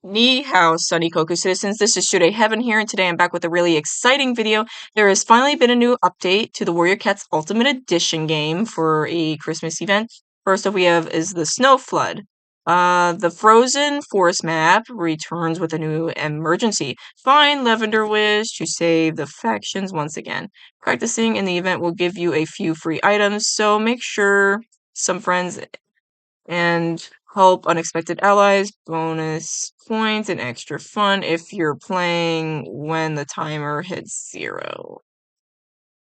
Ni hao, Sunny Koku citizens. This is Shude Heaven here, and today I'm back with a really exciting video. There has finally been a new update to the Warrior Cats Ultimate Edition game for a Christmas event. First up we have is the Snow Flood. The Frozen Forest map returns with a new emergency. Find Lavender Wish to save the factions once again. Practicing in the event will give you a few free items, so make sure some friends and help unexpected allies, bonus points, and extra fun if you're playing when the timer hits 0.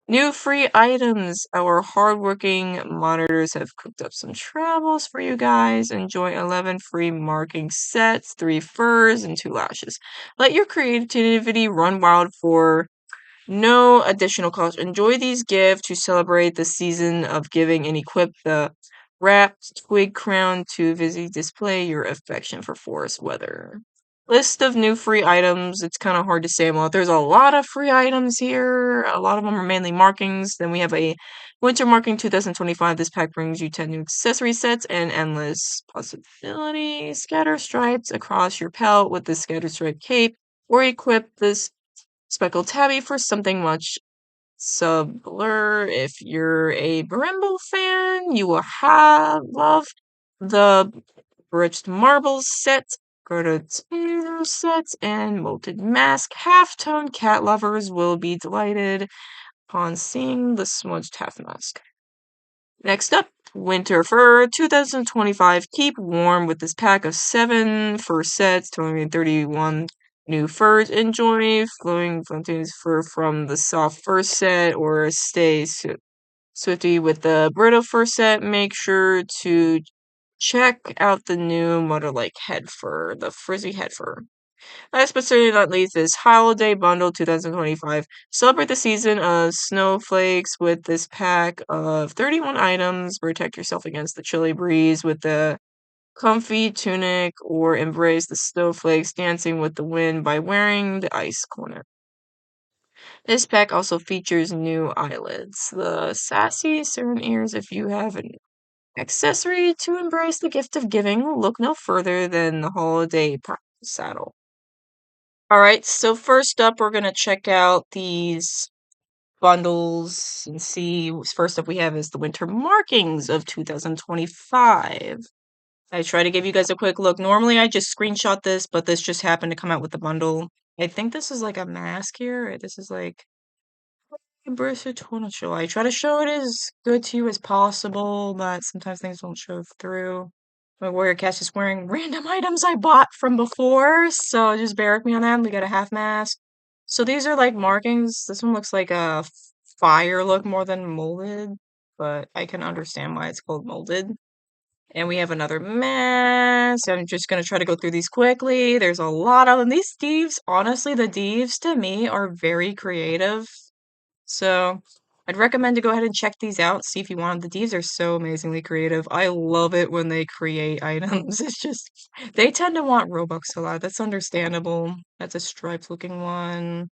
New free items! Our hardworking monitors have cooked up some travels for you guys. Enjoy 11 free marking sets, 3 furs, and 2 lashes. Let your creativity run wild for no additional cost. Enjoy these gifts to celebrate the season of giving and equip the wrapped twig crown to visually display your affection for forest weather. List of new free items. It's kind of hard to say them all. There's a lot of free items here. A lot of them are mainly markings. Then we have a Winter Marking 2025. This pack brings you 10 new accessory sets and endless possibilities. Scatter stripes across your pelt with the scatter stripe cape, or equip this speckled tabby for something much subtler. If you're a Brimble fan, you will love the Bridged Marbles set, Gerda Taylor sets, and Molted Mask. Halftone cat lovers will be delighted upon seeing the smudged half mask. Next up, Winter Fur 2025. Keep warm with this pack of 7 fur sets, totaling 31 new furs. Enjoy flowing fountains fur from the soft fur set, or stay swifty with the brittle fur set. Make sure to check out the new motor-like head fur, the frizzy head fur. Last but certainly not least is Holiday Bundle 2025. Celebrate the season of snowflakes with this pack of 31 items. Protect yourself against the chilly breeze with the comfy tunic, or embrace the snowflakes dancing with the wind by wearing the ice corner. This pack also features new eyelids. The sassy certain ears. If you have an accessory to embrace the gift of giving, look no further than the holiday saddle. Alright, so first up, we're gonna check out these bundles and see. First up we have is the Winter Markings of 2025. I try to give you guys a quick look. Normally I just screenshot this, but this just happened to come out with the bundle. I think this is like a mask here. This is like embrace your show. I try to show it as good to you as possible, but sometimes things don't show through. My warrior cat's just wearing random items I bought from before, so just bear with me on that. We got a half mask. So these are like markings. This one looks like a fire look more than molded, but I can understand why it's called molded. And we have another mask. I'm just gonna try to go through these quickly. There's a lot of them. These Deves, honestly, the Deves to me are very creative. So I'd recommend to go ahead and check these out, see if you want them. The Deves are so amazingly creative. I love it when they create items. It's just, they tend to want Robux a lot. That's understandable. That's a striped looking one.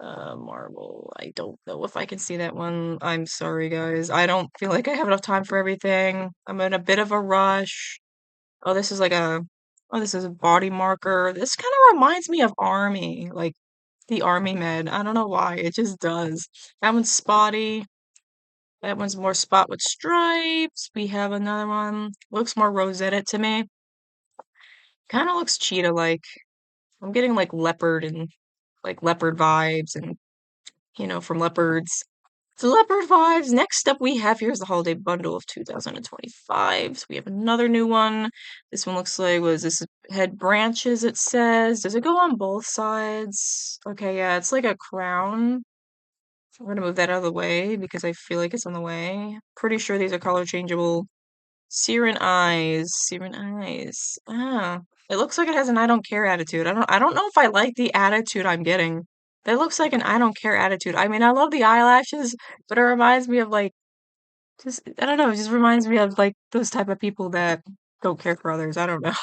Marble. I don't know if I can see that one. I'm sorry, guys. I don't feel like I have enough time for everything. I'm in a bit of a rush. Oh, this is like oh, this is a body marker. This kind of reminds me of Army, like the Army med. I don't know why. It just does. That one's spotty. That one's more spot with stripes. We have another one. Looks more rosetted to me. Kind of looks cheetah-like. I'm getting like leopard and like leopard vibes and from leopards. So leopard vibes. Next up we have here's the holiday bundle of 2025. So we have another new one. This one looks like, was this head branches, it says. Does it go on both sides? Okay, yeah, it's like a crown. I'm gonna move that out of the way because I feel like it's in the way. Pretty sure these are color changeable. Siren eyes. Siren eyes. Ah. It looks like it has an I don't care attitude. I don't know if I like the attitude I'm getting. That looks like an I don't care attitude. I mean, I love the eyelashes, but it reminds me of like just I don't know, it just reminds me of like those type of people that don't care for others. I don't know.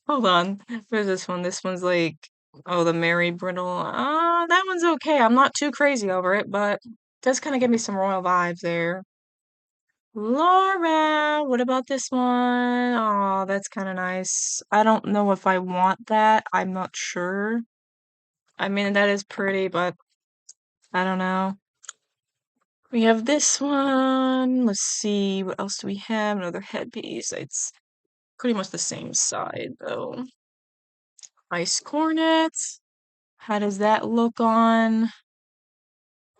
Hold on. Where's this one? This one's like, oh, the Mary Brittle. That one's okay. I'm not too crazy over it, but it does kind of give me some royal vibes there. Laura, what about this one? Oh, that's kind of nice. I don't know if I want that. I'm not sure. I mean, that is pretty, but I don't know. We have this one. Let's see, what else do we have? Another headpiece. It's pretty much the same side, though. Ice Cornet. How does that look on?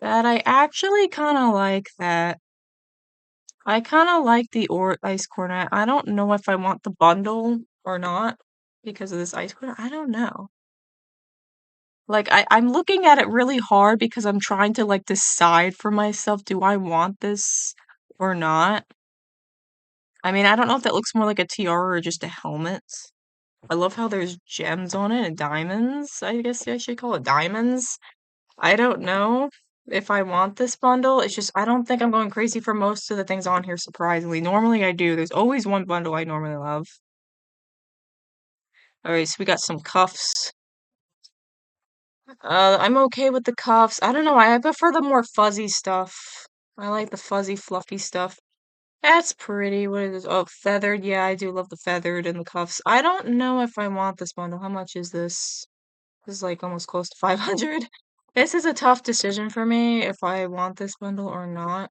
That I actually kind of like that. I kind of like the or ice cornet. I don't know if I want the bundle or not because of this ice cornet. I don't know. Like I'm looking at it really hard because I'm trying to like decide for myself, do I want this or not? I mean, I don't know if that looks more like a tiara or just a helmet. I love how there's gems on it and diamonds. I guess I should call it diamonds. I don't know if I want this bundle. It's just, I don't think I'm going crazy for most of the things on here, surprisingly. Normally I do. There's always one bundle I normally love. Alright, so we got some cuffs. I'm okay with the cuffs. I don't know, I prefer the more fuzzy stuff. I like the fuzzy, fluffy stuff. That's pretty. What is this? Oh, feathered. Yeah, I do love the feathered and the cuffs. I don't know if I want this bundle. How much is this? This is like almost close to 500. This is a tough decision for me if I want this bundle or not.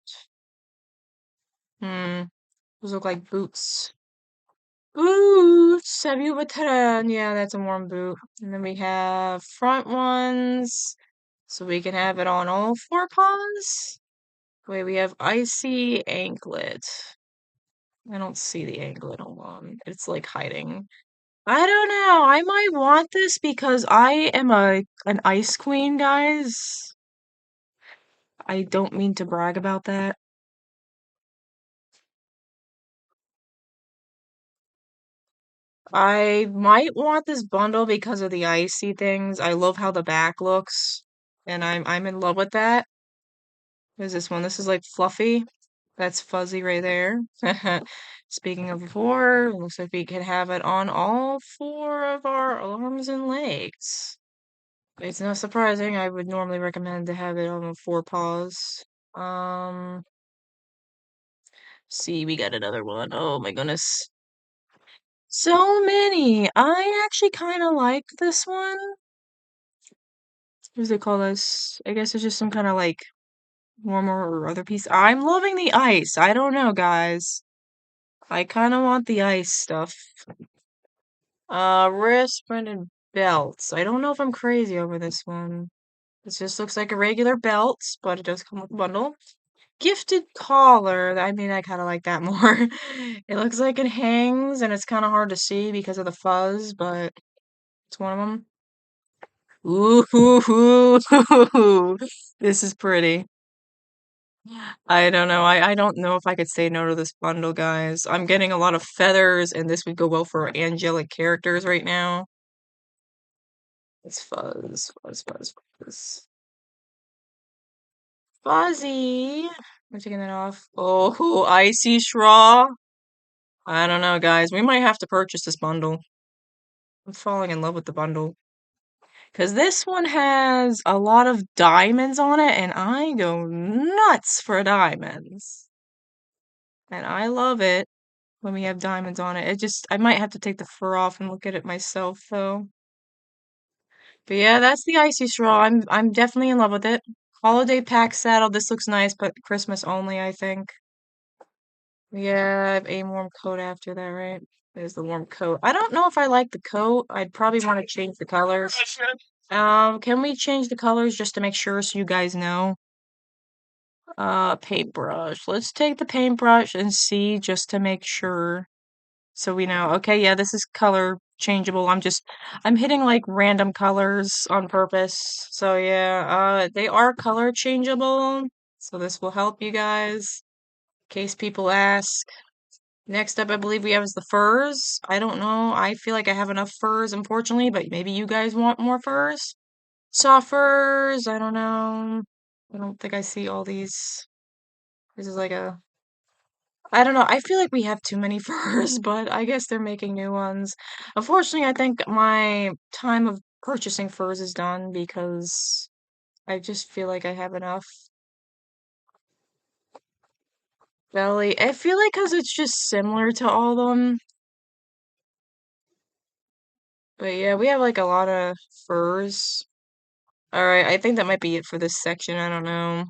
Hmm. Those look like boots. Boots! Have you ever tried? Yeah, that's a warm boot. And then we have front ones. So we can have it on all four paws. Wait, we have icy anklet. I don't see the anklet. Hold on. It's like hiding. I don't know. I might want this because I am an ice queen, guys. I don't mean to brag about that. I might want this bundle because of the icy things. I love how the back looks, and I'm in love with that. What is this one? This is like fluffy. That's fuzzy right there. Speaking of four, looks like we can have it on all four of our arms and legs. It's not surprising. I would normally recommend to have it on the four paws. See, we got another one. Oh my goodness. So many. I actually kind of like this one. What do they call this? I guess it's just some kind of like warmer or other piece. I'm loving the ice. I don't know, guys. I kind of want the ice stuff. Wristband and belts. I don't know if I'm crazy over this one. This just looks like a regular belt, but it does come with a bundle. Gifted collar. I mean, I kind of like that more. It looks like it hangs, and it's kind of hard to see because of the fuzz, but it's one of them. Ooh, this is pretty. I don't know. I don't know if I could say no to this bundle, guys. I'm getting a lot of feathers, and this would go well for angelic characters right now. It's fuzz, fuzz, fuzz, fuzz. Fuzzy. I'm taking that off. Oh, icy straw. I don't know, guys. We might have to purchase this bundle. I'm falling in love with the bundle. Because this one has a lot of diamonds on it, and I go nuts for diamonds. And I love it when we have diamonds on it. I might have to take the fur off and look at it myself, though. But yeah, that's the icy straw. I'm definitely in love with it. Holiday pack saddle. This looks nice, but Christmas only, I think. Yeah, I have a warm coat after that, right? There's the warm coat. I don't know if I like the coat. I'd probably want to change the colors. Can we change the colors just to make sure so you guys know? Paintbrush. Let's take the paintbrush and see just to make sure. So we know. Okay, yeah, this is color changeable. I'm hitting like random colors on purpose. So yeah, they are color changeable. So this will help you guys in case people ask. Next up, I believe we have is the furs. I don't know. I feel like I have enough furs, unfortunately, but maybe you guys want more furs. Soft furs, I don't know. I don't think I see all these. This is like a I don't know. I feel like we have too many furs, but I guess they're making new ones. Unfortunately, I think my time of purchasing furs is done because I just feel like I have enough. Belly. I feel like because it's just similar to all of them. But yeah, we have like a lot of furs. Alright, I think that might be it for this section. I don't know.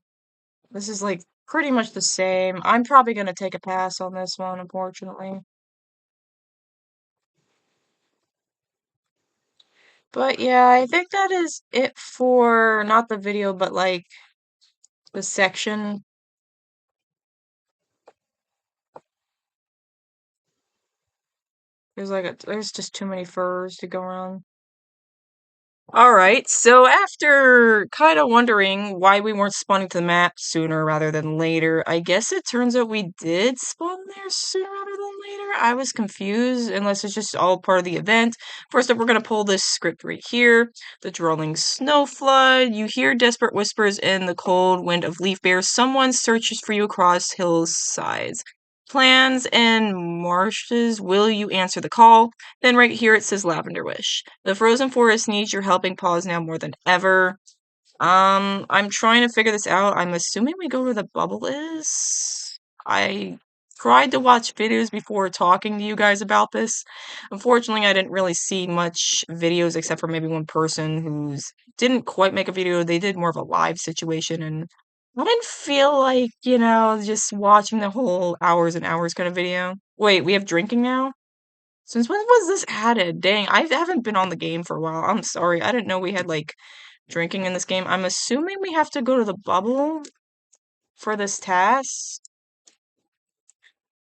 This is like pretty much the same. I'm probably gonna take a pass on this one, unfortunately. But yeah, I think that is it for not the video, but like the section. There's just too many furs to go around. All right, so after kind of wondering why we weren't spawning to the map sooner rather than later, I guess it turns out we did spawn there sooner rather than later. I was confused, unless it's just all part of the event. First up, we're going to pull this script right here. The drawing snow flood. You hear desperate whispers in the cold wind of leaf bears. Someone searches for you across hillsides. Plans and marshes. Will you answer the call? Then right here it says Lavender Wish. The frozen forest needs your helping paws now more than ever. I'm trying to figure this out. I'm assuming we go where the bubble is. I tried to watch videos before talking to you guys about this. Unfortunately, I didn't really see much videos except for maybe one person who's didn't quite make a video. They did more of a live situation, and I didn't feel like, just watching the whole hours and hours kind of video. Wait, we have drinking now? Since when was this added? Dang, I haven't been on the game for a while. I'm sorry. I didn't know we had like drinking in this game. I'm assuming we have to go to the bubble for this task.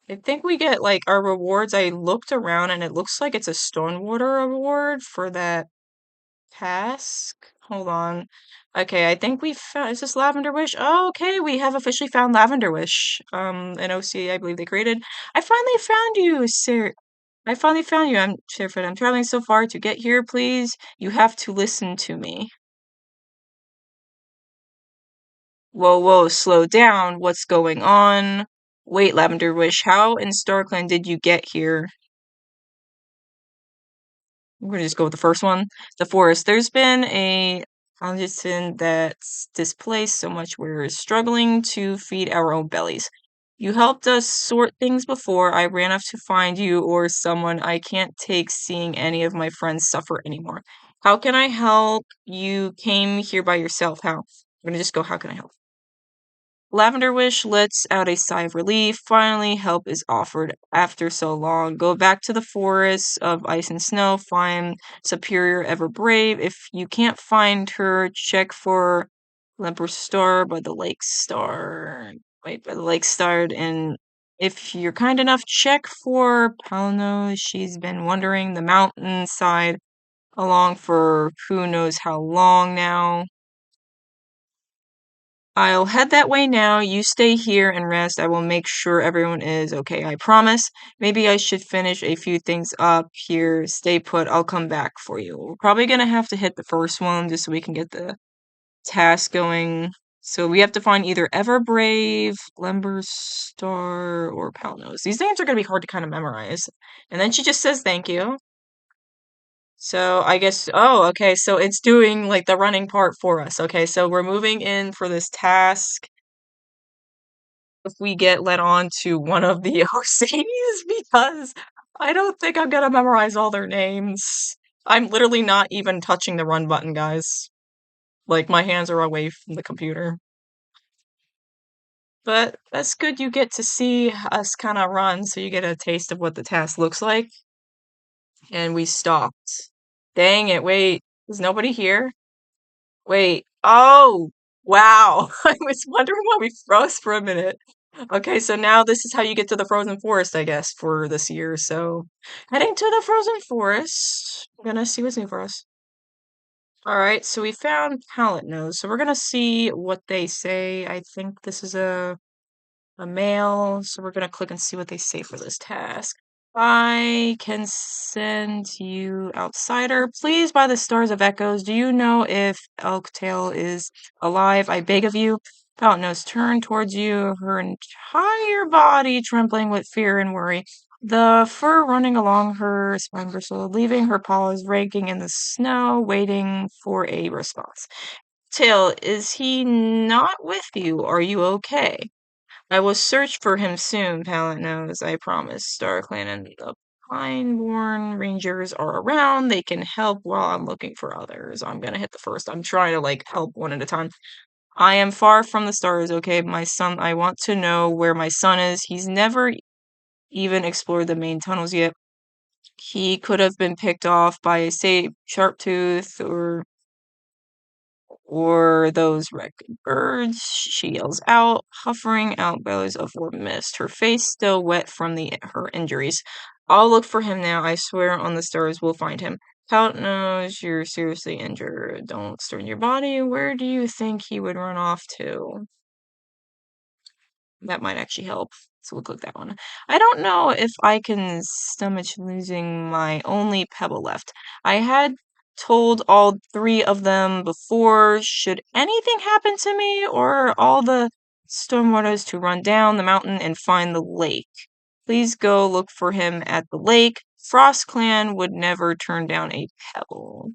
I think we get like our rewards. I looked around and it looks like it's a Stonewater award for that task. Hold on. Okay, I think we found, is this Lavender Wish? Oh, okay, we have officially found Lavender Wish. An OC I believe they created. I finally found you, sir. I finally found you. I'm Sherford. I'm traveling so far to get here, please. You have to listen to me. Whoa, whoa, slow down. What's going on? Wait, Lavender Wish, how in Starkland did you get here? I'm gonna just go with the first one. The forest. There's been a congestion that's displaced so much we're struggling to feed our own bellies. You helped us sort things before. I ran off to find you or someone. I can't take seeing any of my friends suffer anymore. How can I help? You came here by yourself. How? I'm gonna just go, how can I help? Lavender Wish lets out a sigh of relief. Finally, help is offered after so long. Go back to the forests of ice and snow. Find Superior Ever Brave. If you can't find her, check for Lemper Star by the Lake Star. Wait, by the Lake Star. And if you're kind enough, check for Palno. She's been wandering the mountainside along for who knows how long now. I'll head that way now. You stay here and rest. I will make sure everyone is okay. I promise. Maybe I should finish a few things up here. Stay put. I'll come back for you. We're probably gonna have to hit the first one just so we can get the task going. So we have to find either Everbrave, Lember Star, or Palnos. These names are gonna be hard to kind of memorize. And then she just says thank you. So I guess, oh, okay, so it's doing like the running part for us. Okay, so we're moving in for this task if we get led on to one of the OCs because I don't think I'm gonna memorize all their names. I'm literally not even touching the run button, guys. Like, my hands are away from the computer. But that's good you get to see us kind of run so you get a taste of what the task looks like. And we stopped. Dang it, wait. Is nobody here? Wait. Oh, wow. I was wondering why we froze for a minute. Okay, so now this is how you get to the frozen forest, I guess, for this year. So, heading to the frozen forest. I'm gonna see what's new for us. All right, so we found palette nose. So we're gonna see what they say. I think this is a male, so we're gonna click and see what they say for this task. I can send you outsider. Please, by the stars of echoes, do you know if Elktail is alive? I beg of you. Fountain Nose turned towards you, her entire body trembling with fear and worry. The fur running along her spine bristled, leaving her paws raking in the snow, waiting for a response. Tail, is he not with you? Are you okay? I will search for him soon, Pallet knows, I promise. StarClan and the Pineborn Rangers are around. They can help while I'm looking for others. I'm gonna hit the first. I'm trying to, like, help one at a time. I am far from the stars, okay? My son, I want to know where my son is. He's never even explored the main tunnels yet. He could have been picked off by, say, Sharptooth or those wrecked birds. She yells out, hovering out bellows of warm mist, her face still wet from her injuries. I'll look for him now. I swear on the stars we'll find him. Pout knows you're seriously injured. Don't strain your body. Where do you think he would run off to? That might actually help. So we'll click that one. I don't know if I can stomach losing my only pebble left. I had told all three of them before, should anything happen to me, or all the stormwaters to run down the mountain and find the lake. Please go look for him at the lake. Frost Clan would never turn down a pebble.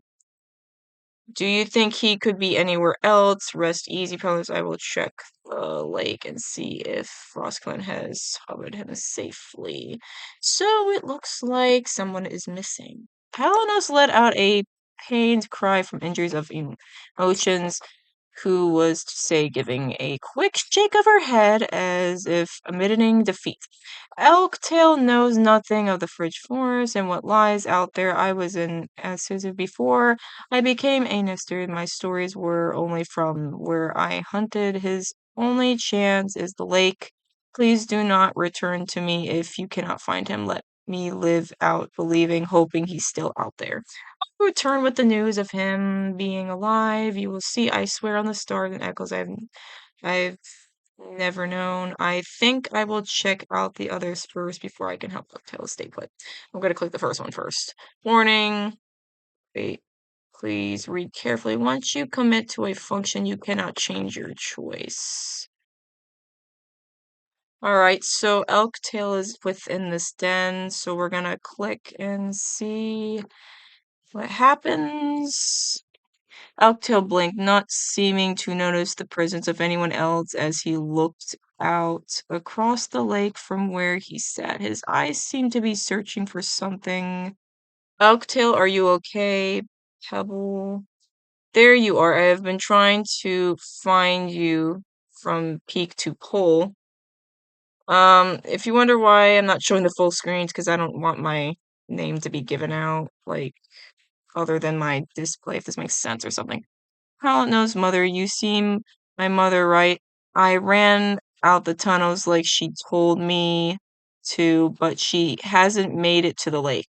Do you think he could be anywhere else? Rest easy, fellas. I will check the lake and see if FrostClan has covered him safely. So it looks like someone is missing. Palanos let out a pained cry from injuries of emotions, who was to say giving a quick shake of her head as if admitting defeat. Elktail knows nothing of the Fridge Forest and what lies out there. I was in as Susan before I became a nester. My stories were only from where I hunted. His only chance is the lake. Please do not return to me if you cannot find him. Let me live out believing, hoping he's still out there. Return with the news of him being alive. You will see, I swear on the stars and echoes I've never known. I think I will check out the others first before I can help Ducktail stay put. I'm gonna click the first one first. Warning. Wait. Please read carefully. Once you commit to a function, you cannot change your choice. Alright, so Elktail is within this den, so we're gonna click and see what happens. Elktail blinked, not seeming to notice the presence of anyone else as he looked out across the lake from where he sat. His eyes seemed to be searching for something. Elktail, are you okay? Pebble. There you are. I have been trying to find you from peak to pole. If you wonder why I'm not showing the full screens, because I don't want my name to be given out, like, other than my display, if this makes sense or something. How knows, mother? You seem my mother, right? I ran out the tunnels like she told me to, but she hasn't made it to the lake.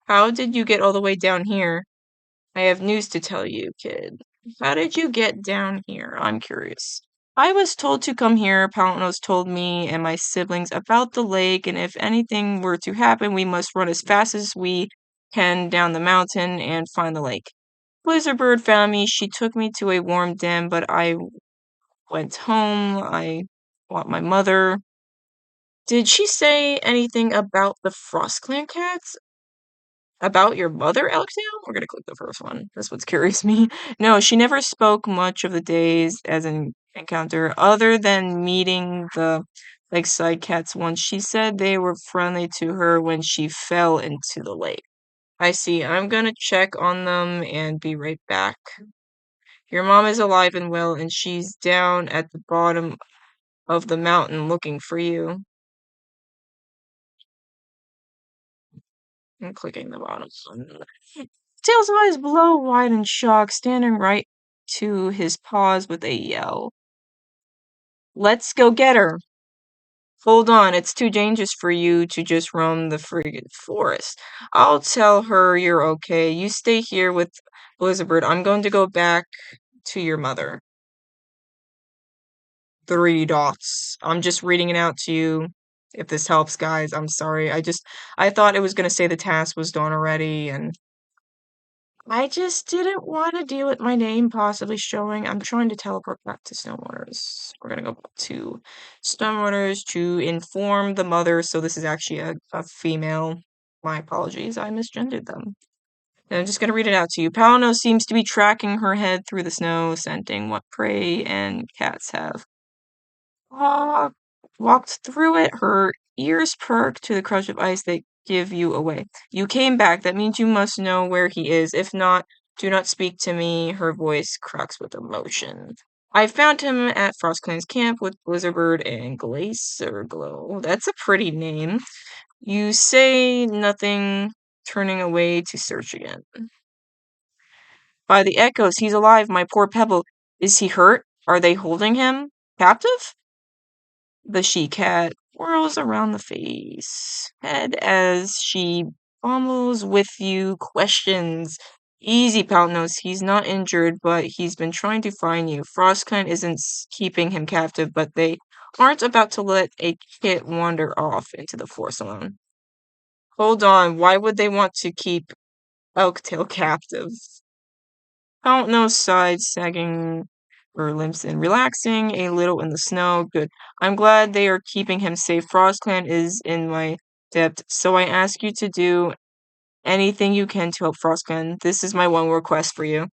How did you get all the way down here? I have news to tell you, kid. How did you get down here? I'm curious. I was told to come here. Palantos told me and my siblings about the lake, and if anything were to happen, we must run as fast as we can down the mountain and find the lake. Blizzard Bird found me. She took me to a warm den, but I went home. I want my mother. Did she say anything about the Frost Clan cats? About your mother, Alexandra? We're gonna click the first one. That's what's curious me. No, she never spoke much of the days as an encounter, other than meeting the lakeside cats once. She said they were friendly to her when she fell into the lake. I see. I'm gonna check on them and be right back. Your mom is alive and well, and she's down at the bottom of the mountain looking for you. I'm clicking the bottom one. Tails' eyes blow wide in shock, standing right to his paws with a yell. Let's go get her. Hold on, it's too dangerous for you to just roam the friggin' forest. I'll tell her you're okay. You stay here with Blizzard. I'm going to go back to your mother. 3 dots. I'm just reading it out to you. If this helps, guys, I'm sorry. I thought it was gonna say the task was done already, and I just didn't want to deal with my name possibly showing. I'm trying to teleport back to Stonewaters. We're gonna go back to Stonewaters to inform the mother. So this is actually a female. My apologies, I misgendered them. And I'm just gonna read it out to you. Palano seems to be tracking her head through the snow, scenting what prey and cats have. Ah, walked through it, her ears perked to the crush of ice that give you away. You came back, that means you must know where he is. If not, do not speak to me. Her voice cracks with emotion. I found him at FrostClan's camp with Blizzardbird and Glacier Glow. That's a pretty name. You say nothing, turning away to search again. By the echoes, he's alive, my poor Pebble. Is he hurt? Are they holding him captive? The she-cat whirls around the face head as she fumbles with you questions. Easy, Poutnose. He's not injured, but he's been trying to find you. Frostkind isn't keeping him captive, but they aren't about to let a kit wander off into the forest alone. Hold on, why would they want to keep Elktail captive? Poutnose sighed, sagging her limbs and relaxing a little in the snow. Good. I'm glad they are keeping him safe. FrostClan is in my debt, so I ask you to do anything you can to help FrostClan. This is my one request for you.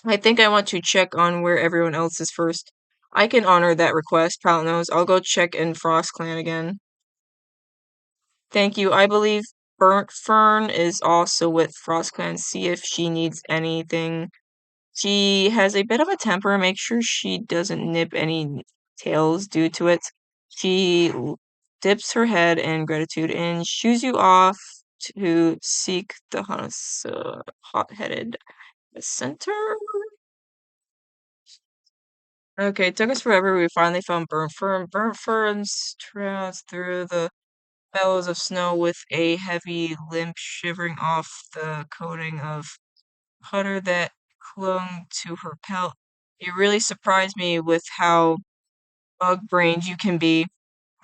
I think I want to check on where everyone else is first. I can honor that request, Poutnose. I'll go check in FrostClan again. Thank you. I believe Burnt Fern is also with FrostClan. See if she needs anything. She has a bit of a temper. Make sure she doesn't nip any tails due to it. She dips her head in gratitude and shoos you off to seek the hot-headed center. Okay, it took us forever. We finally found Burnt Fern. Burnt Fern's trails through the bellows of snow with a heavy limp shivering off the coating of putter that clung to her pelt. You really surprised me with how bug-brained you can be.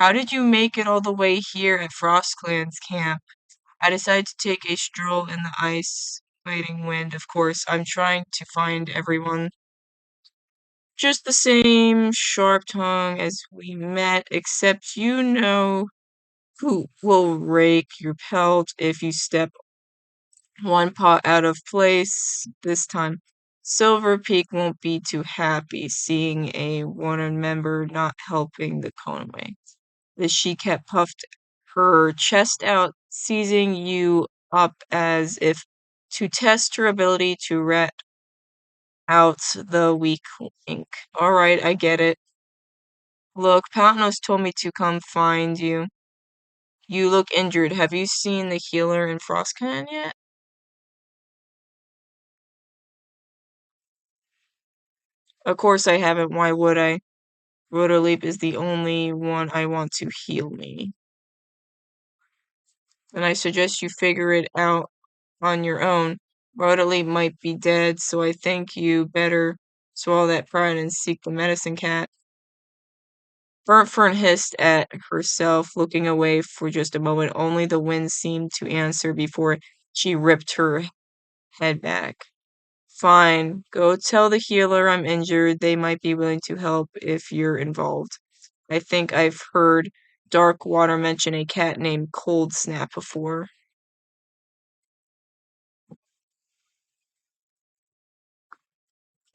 How did you make it all the way here at FrostClan's camp? I decided to take a stroll in the ice, fighting wind, of course. I'm trying to find everyone. Just the same sharp tongue as we met, except you know who will rake your pelt if you step one paw out of place this time. Silver Peak won't be too happy seeing a Warren member not helping the Conway. The she-cat puffed her chest out, seizing you up as if to test her ability to rat out the weak link. Alright, I get it. Look, Patnos told me to come find you. You look injured. Have you seen the healer in Frostcan yet? Of course I haven't. Why would I? Rotoleap is the only one I want to heal me. And I suggest you figure it out on your own. Rotoleap might be dead, so I think you better swallow that pride and seek the medicine cat. Burnt Fern hissed at herself, looking away for just a moment. Only the wind seemed to answer before she ripped her head back. Fine, go tell the healer I'm injured. They might be willing to help if you're involved. I think I've heard Darkwater mention a cat named Cold Snap before.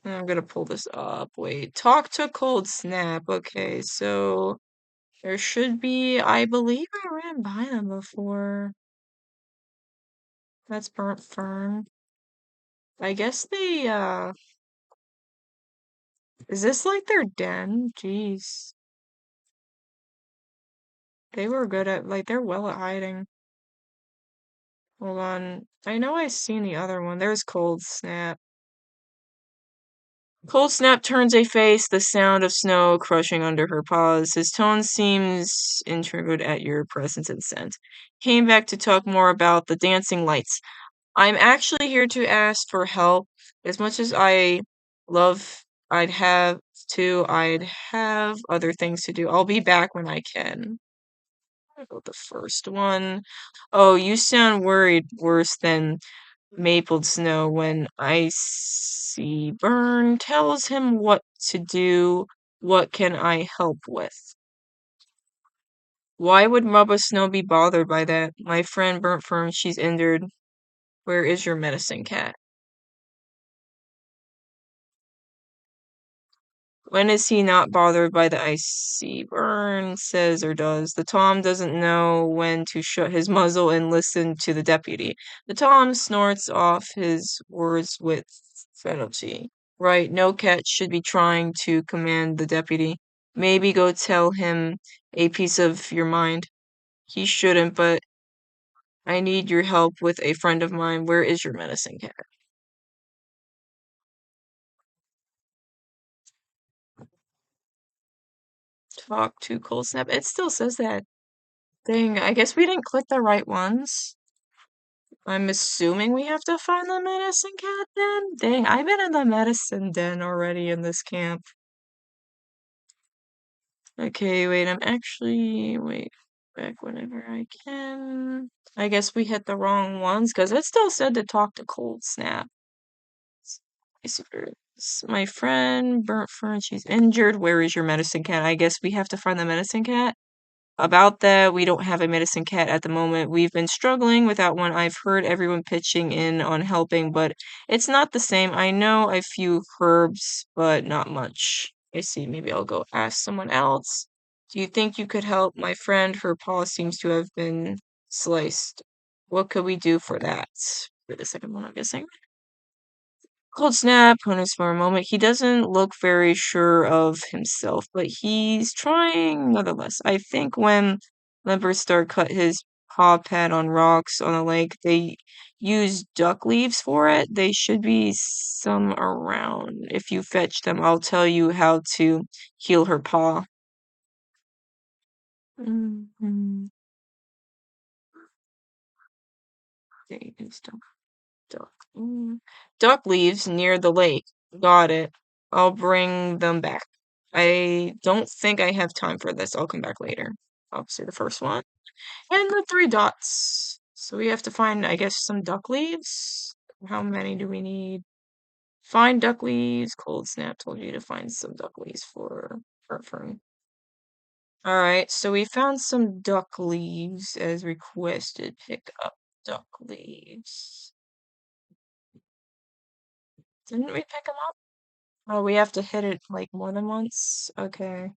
I'm gonna pull this up. Wait, talk to Cold Snap. Okay, so there should be, I believe I ran by them before. That's Burnt Fern. I guess is this like their den? Jeez. They were good at, like, they're well at hiding. Hold on. I know I've seen the other one. There's Cold Snap. Cold Snap turns a face, the sound of snow crushing under her paws. His tone seems intrigued at your presence and scent. Came back to talk more about the dancing lights. I'm actually here to ask for help. As much as I love I'd have other things to do. I'll be back when I can. I'll go with the first one. Oh, you sound worried worse than Mapled Snow when Icy Burn tells him what to do. What can I help with? Why would Mubba Snow be bothered by that? My friend Burnt Firm, she's injured. Where is your medicine cat? When is he not bothered by the icy burn? Says or does. The Tom doesn't know when to shut his muzzle and listen to the deputy. The Tom snorts off his words with finality. Right, no cat should be trying to command the deputy. Maybe go tell him a piece of your mind. He shouldn't, but I need your help with a friend of mine. Where is your medicine cat? Talk to Cold Snap. It still says that. Dang, I guess we didn't click the right ones. I'm assuming we have to find the medicine cat then? Dang, I've been in the medicine den already in this camp. Okay, wait, wait, back whenever I can. I guess we hit the wrong ones because it still said to talk to Cold Snap. My friend, Burnt Fern, she's injured. Where is your medicine cat? I guess we have to find the medicine cat. About that, we don't have a medicine cat at the moment. We've been struggling without one. I've heard everyone pitching in on helping, but it's not the same. I know a few herbs, but not much. I see. Maybe I'll go ask someone else. Do you think you could help my friend? Her paw seems to have been sliced. What could we do for that? For the second one, I'm guessing. Cold Snap ponders for a moment. He doesn't look very sure of himself, but he's trying nonetheless. I think when Limberstar cut his paw pad on rocks on the lake, they used duck leaves for it. They should be some around. If you fetch them, I'll tell you how to heal her paw. Mm-hmm. Duck. Duck leaves near the lake. Got it. I'll bring them back. I don't think I have time for this. I'll come back later. Obviously, the first one. And the three dots. So we have to find, I guess, some duck leaves. How many do we need? Find duck leaves. Cold Snap told you to find some duck leaves for Fern. Alright, so we found some duck leaves as requested. Pick up duck leaves. Didn't we pick them up? Oh, we have to hit it like more than once? Okay.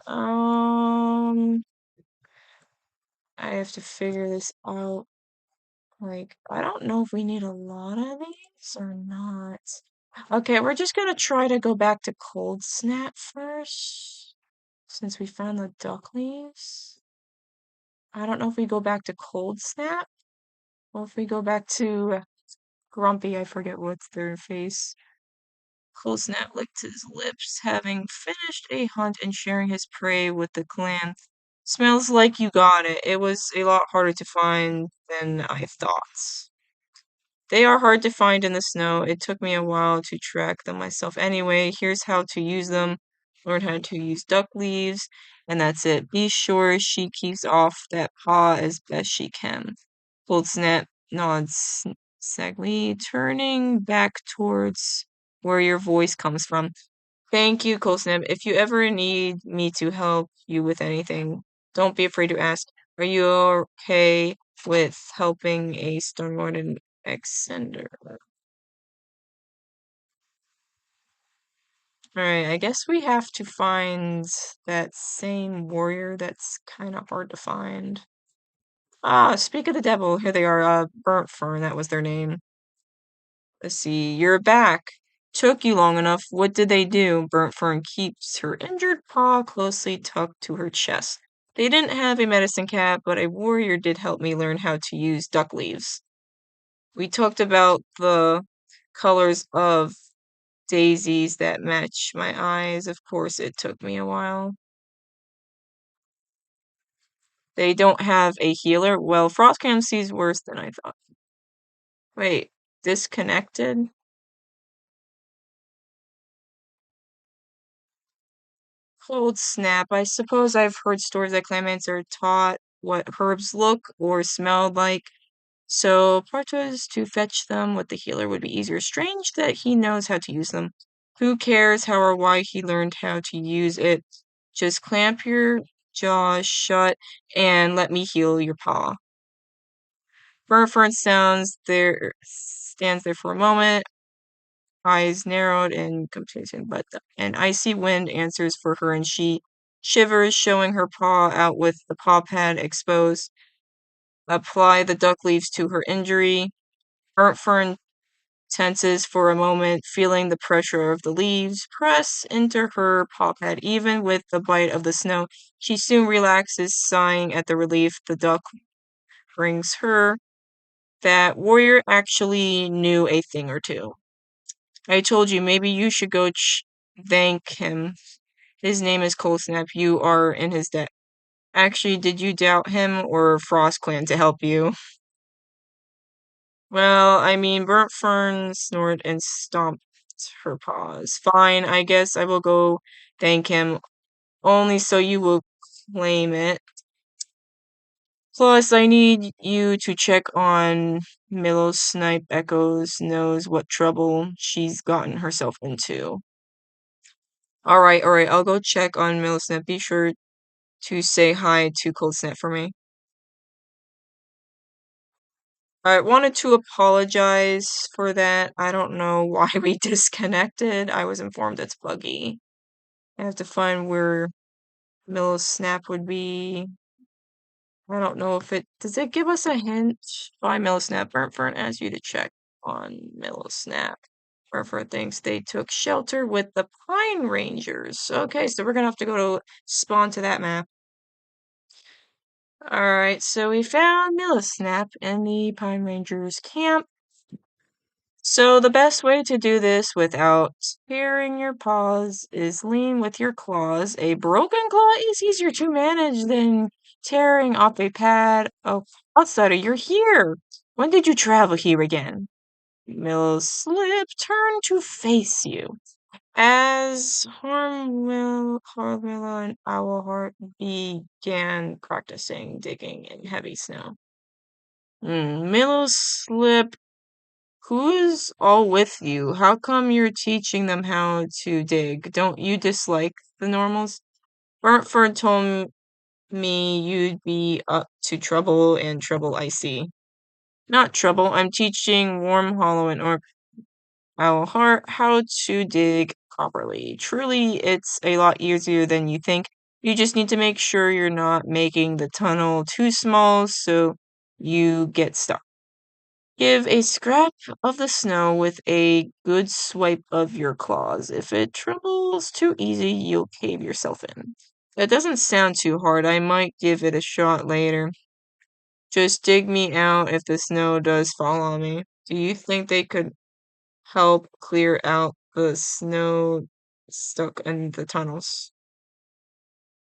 Um, I have to figure this out. Like, I don't know if we need a lot of these or not. Okay, we're just gonna try to go back to Cold Snap first, since we found the duck leaves. I don't know if we go back to Cold Snap, or if we go back to Grumpy, I forget what's their face. Cold-Snap licked his lips, having finished a hunt and sharing his prey with the clan. Smells like you got it. It was a lot harder to find than I thought. They are hard to find in the snow. It took me a while to track them myself. Anyway, here's how to use them. Learn how to use duck leaves, and that's it. Be sure she keeps off that paw as best she can. Cold Snap nods sagely, turning back towards where your voice comes from. Thank you, Cold Snap. If you ever need me to help you with anything, don't be afraid to ask. Are you okay with helping a Stormlord Extender? Alright, I guess we have to find that same warrior that's kind of hard to find. Ah, speak of the devil, here they are, Burnt Fern, that was their name. Let's see, you're back. Took you long enough. What did they do? Burnt Fern keeps her injured paw closely tucked to her chest. They didn't have a medicine cat, but a warrior did help me learn how to use duck leaves. We talked about the colors of daisies that match my eyes. Of course, it took me a while. They don't have a healer. Well, Frostcam sees worse than I thought. Wait, disconnected? Cold snap. I suppose I've heard stories that claimants are taught what herbs look or smell like. So Partos to fetch them with the healer would be easier. Strange that he knows how to use them. Who cares how or why he learned how to use it? Just clamp your jaws shut and let me heal your paw. Fern stands there for a moment. eyes narrowed in computation, but an icy wind answers for her, and she shivers, showing her paw out with the paw pad exposed. Apply the duck leaves to her injury. Burnt fern tenses for a moment, feeling the pressure of the leaves press into her paw pad. Even with the bite of the snow, she soon relaxes, sighing at the relief the duck brings her. That warrior actually knew a thing or two. I told you, maybe you should go thank him. His name is Cold Snap. You are in his debt. Actually, did you doubt him or Frost Clan to help you? Well, I mean, Burnt Fern snored and stomped her paws. Fine, I guess I will go thank him, only so you will claim it. Plus, I need you to check on Milo Snipe Echoes knows what trouble she's gotten herself into. Alright, I'll go check on Milo Snipe. Be sure to say hi to Cold Snap for me. I wanted to apologize for that. I don't know why we disconnected. I was informed it's buggy. I have to find where Milo's snap would be. I don't know if it does it give us a hint? Find Milo's snap. Burnt Fern asks you to check on Milo's snap. Burnt Fern thinks they took shelter with the Pine Rangers. Okay, so we're gonna have to go to spawn to that map. Alright, so we found Milo's snap in the Pine Rangers camp. So the best way to do this without tearing your paws is lean with your claws. A broken claw is easier to manage than tearing off a pad. Oh, outsider, you're here. When did you travel here again? Mill Slip turned to face you. As Hornwilla and Owlheart began practicing digging in heavy snow. Milo Slip, who's all with you? How come you're teaching them how to dig? Don't you dislike the normals? Burntford told me you'd be up to trouble, and trouble I see. Not trouble, I'm teaching Warm Hollow and Owlheart how to dig properly. Truly, it's a lot easier than you think. You just need to make sure you're not making the tunnel too small so you get stuck. Give a scrap of the snow with a good swipe of your claws. If it troubles too easy, you'll cave yourself in. That doesn't sound too hard. I might give it a shot later. Just dig me out if the snow does fall on me. Do you think they could help clear out the snow stuck in the tunnels?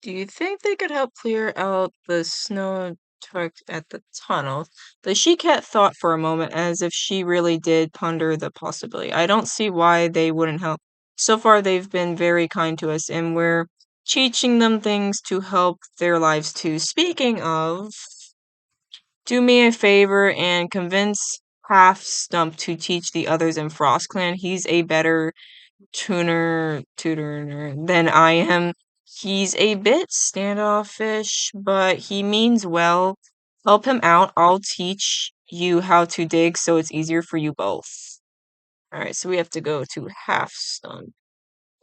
Do you think they could help clear out the snow tucked at the tunnel? The she-cat thought for a moment, as if she really did ponder the possibility. I don't see why they wouldn't help. So far, they've been very kind to us, and we're teaching them things to help their lives too. Speaking of, do me a favor and convince Half Stump to teach the others in Frost Clan. He's a better tutor than I am. He's a bit standoffish, but he means well. Help him out. I'll teach you how to dig so it's easier for you both. Alright, so we have to go to Half Stump.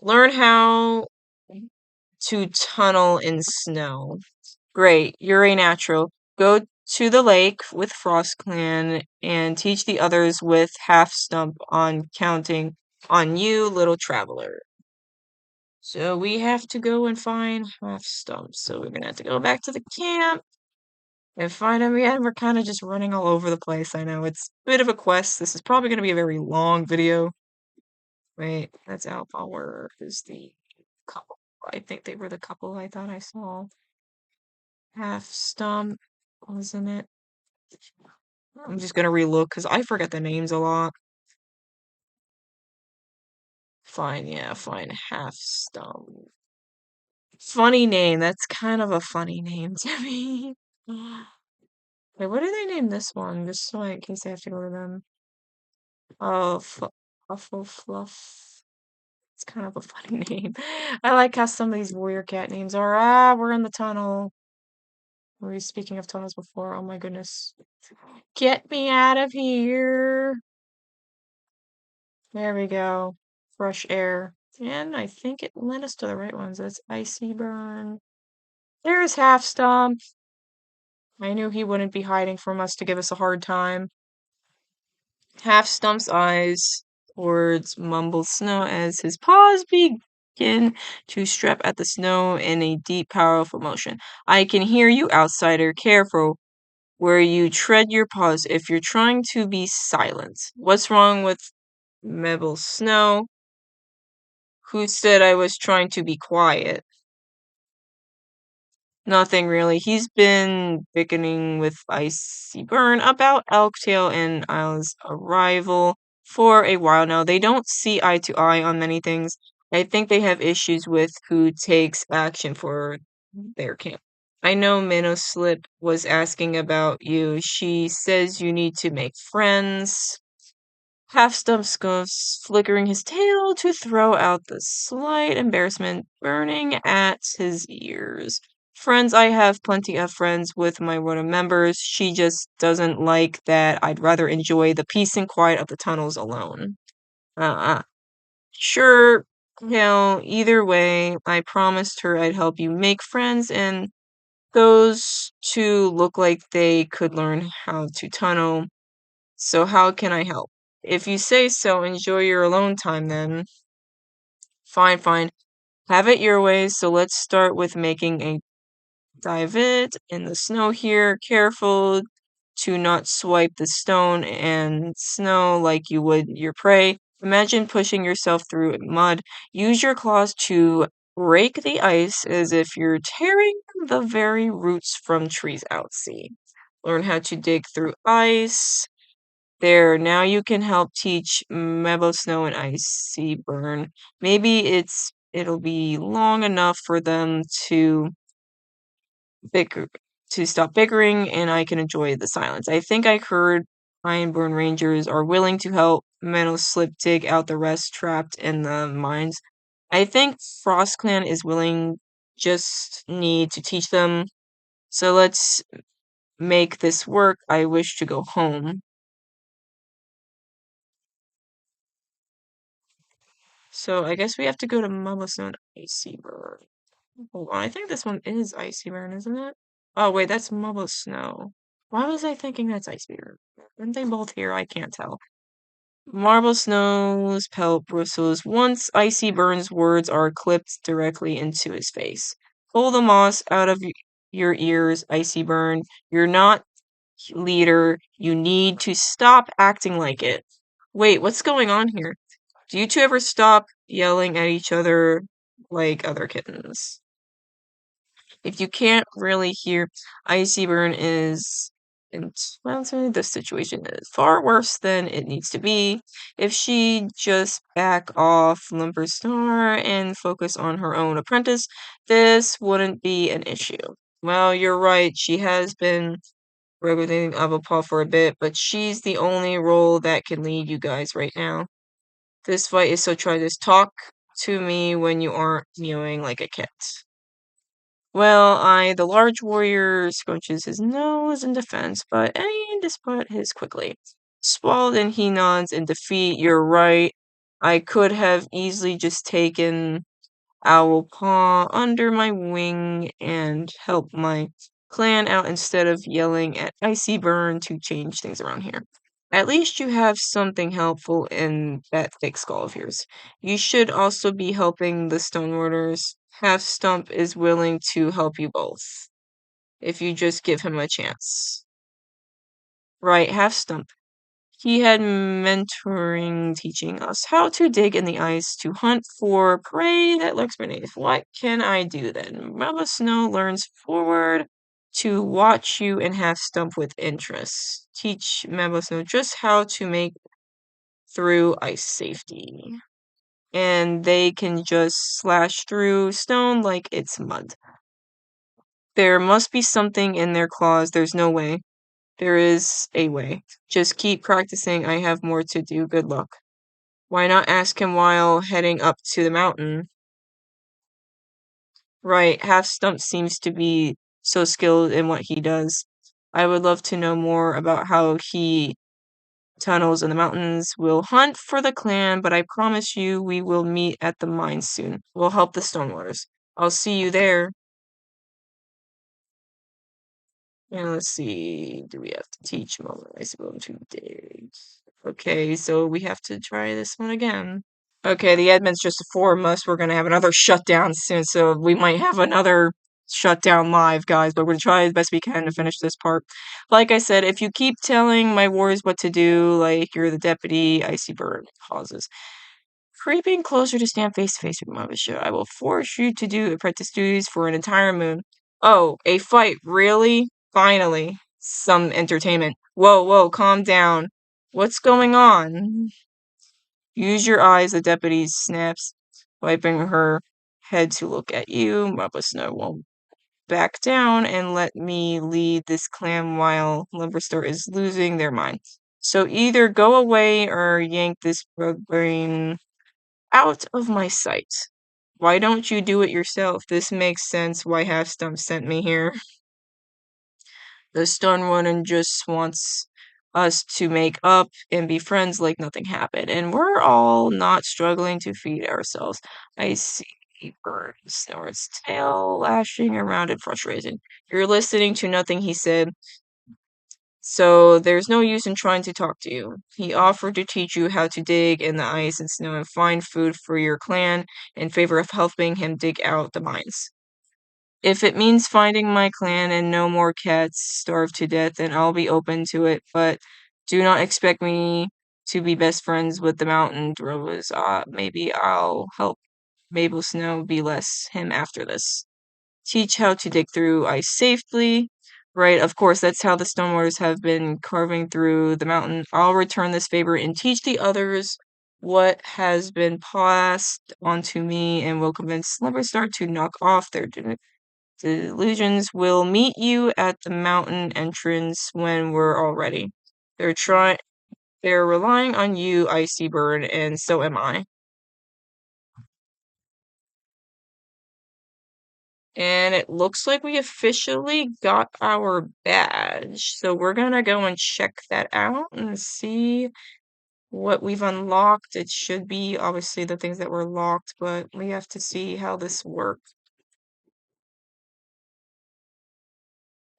Learn how to tunnel in snow. Great, you're a natural. Go to the lake with Frost Clan and teach the others with Half Stump on counting on you, little traveler. So we have to go and find Half Stump. So we're gonna have to go back to the camp and find him again. We're kind of just running all over the place. I know it's a bit of a quest. This is probably gonna be a very long video. Wait, that's Alpha. Where is the couple? I think they were the couple I thought I saw. Half Stump, wasn't it? I'm just gonna relook because I forget the names a lot. Fine, yeah, fine. Half Stump. Funny name. That's kind of a funny name to me. Wait, what do they name this one? Just so in case I have to go to them. Oh, Fluffle Fluff. It's kind of a funny name. I like how some of these warrior cat names are. Ah, we're in the tunnel. Were you speaking of tunnels before? Oh my goodness. Get me out of here. There we go. Fresh air. And I think it led us to the right ones. That's Icy Burn. There's Half Stomp. I knew he wouldn't be hiding from us to give us a hard time. Half Stump's eyes towards Mumble Snow as his paws begin to strap at the snow in a deep, powerful motion. I can hear you, outsider. Careful where you tread your paws if you're trying to be silent. What's wrong with Mebble Snow? Who said I was trying to be quiet? Nothing really. He's been bickering with Icy Burn about Elktail and Isle's arrival for a while now. They don't see eye to eye on many things. I think they have issues with who takes action for their camp. I know Minnow Slip was asking about you. She says you need to make friends. Half Stump Scuffs, flickering his tail to throw out the slight embarrassment burning at his ears. Friends, I have plenty of friends with my Rota members. She just doesn't like that I'd rather enjoy the peace and quiet of the tunnels alone. Uh-uh. Sure, either way, I promised her I'd help you make friends, and those two look like they could learn how to tunnel. So how can I help? If you say so, enjoy your alone time then. Fine, fine. Have it your way, so let's start with making a divot in the snow here. Careful to not swipe the stone and snow like you would your prey. Imagine pushing yourself through mud. Use your claws to rake the ice as if you're tearing the very roots from trees out. See. Learn how to dig through ice. There, now you can help teach Mebo Snow and Icy Burn. Maybe it'll be long enough for them to bicker to stop bickering and I can enjoy the silence. I think I heard Ironborn Rangers are willing to help Meadow Slip dig out the rest trapped in the mines. I think Frost Clan is willing, just need to teach them. So let's make this work. I wish to go home. So I guess we have to go to Mama Stone Icy Burn. Hold on, I think this one is Icy Burn, isn't it? Oh wait, that's Mama Snow. Why was I thinking that's Icy Burn? Aren't they both here? I can't tell. Marble Snow's pelt bristles once Icy Burn's words are clipped directly into his face. Pull the moss out of your ears, Icy Burn. You're not leader. You need to stop acting like it. Wait, what's going on here? Do you two ever stop yelling at each other like other kittens? If you can't really hear, Icy Burn is, and well, this situation is far worse than it needs to be. If she just back off Lumber Star and focus on her own apprentice, this wouldn't be an issue. Well, you're right. She has been regulating Avapal for a bit, but she's the only role that can lead you guys right now. This fight is so tragic. Talk to me when you aren't mewing like a cat. Well, the large warrior scrunches his nose in defense, but any despite his quickly. Swallowed and he nods in defeat. You're right. I could have easily just taken Owl Paw under my wing and helped my clan out instead of yelling at Icy Burn to change things around here. At least you have something helpful in that thick skull of yours. You should also be helping the Stonewarters. Half Stump is willing to help you both, if you just give him a chance. Right, Half Stump. He had mentoring teaching us how to dig in the ice to hunt for prey that lurks beneath. What can I do then? Mama Snow learns forward to watch you and Half Stump with interest. Teach Mama Snow just how to make through ice safety. And they can just slash through stone like it's mud. There must be something in their claws. There's no way. There is a way. Just keep practicing. I have more to do. Good luck. Why not ask him while heading up to the mountain? Right, Half Stump seems to be so skilled in what he does. I would love to know more about how he tunnels in the mountains. We'll hunt for the clan, but I promise you we will meet at the mines soon. We'll help the Stonewaters. I'll see you there. And let's see, do we have to teach mobilize them to dig? Okay, so we have to try this one again. Okay, the admin's just informed us we're gonna have another shutdown soon, so we might have another shutdown live, guys, but we're gonna try as best we can to finish this part. Like I said, if you keep telling my wars what to do, like you're the deputy, Icy Bird pauses. Creeping closer to stand face to face with Mabisha, I will force you to do apprentice duties for an entire moon. Oh, a fight, really? Finally. Some entertainment. Whoa, whoa, calm down. What's going on? Use your eyes, the deputy snaps, wiping her head to look at you. Mabisha won't back down and let me lead this clan while Lumberstar is losing their mind. So either go away or yank this brain out of my sight. Why don't you do it yourself? This makes sense why Half Stump sent me here. The Stone Woman just wants us to make up and be friends like nothing happened. And we're all not struggling to feed ourselves. I see Bird snorts, tail lashing around in frustration. You're listening to nothing he said, so there's no use in trying to talk to you. He offered to teach you how to dig in the ice and snow and find food for your clan in favor of helping him dig out the mines. If it means finding my clan and no more cats starved to death, then I'll be open to it, but do not expect me to be best friends with the mountain drovers. Maybe I'll help Mabel Snow be less him after this. Teach how to dig through ice safely. Right, of course, that's how the Stonewaters have been carving through the mountain. I'll return this favor and teach the others what has been passed onto me and will convince Lumberstar to knock off their delusions. We'll meet you at the mountain entrance when we're all ready. They're relying on you, Icy Bird, and so am I. And it looks like we officially got our badge. So we're gonna go and check that out and see what we've unlocked. It should be obviously the things that were locked, but we have to see how this works.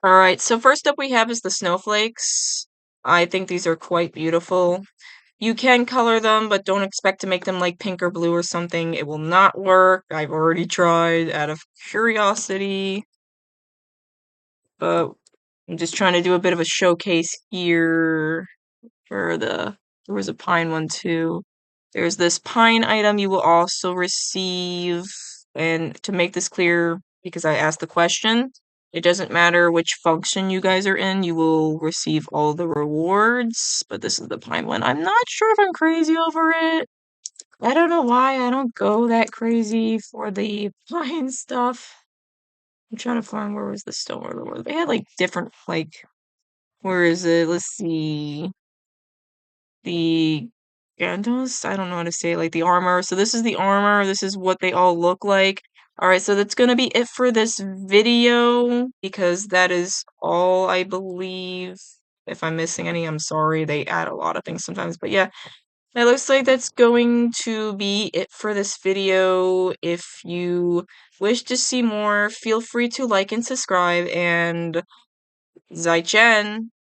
Alright, so first up we have is the snowflakes. I think these are quite beautiful. You can color them, but don't expect to make them like pink or blue or something. It will not work. I've already tried out of curiosity. But I'm just trying to do a bit of a showcase here for there was a pine one too. There's this pine item you will also receive, and to make this clear, because I asked the question, it doesn't matter which function you guys are in, you will receive all the rewards, but this is the pine one. I'm not sure if I'm crazy over it. I don't know why I don't go that crazy for the pine stuff. I'm trying to find where was the stone reward. They had like different where is it? Let's see. The Gandos? I don't know how to say it, like the armor. So this is the armor. This is what they all look like. Alright, so that's gonna be it for this video because that is all I believe. If I'm missing any, I'm sorry. They add a lot of things sometimes. But yeah, it looks like that's going to be it for this video. If you wish to see more, feel free to like and subscribe, and 再见!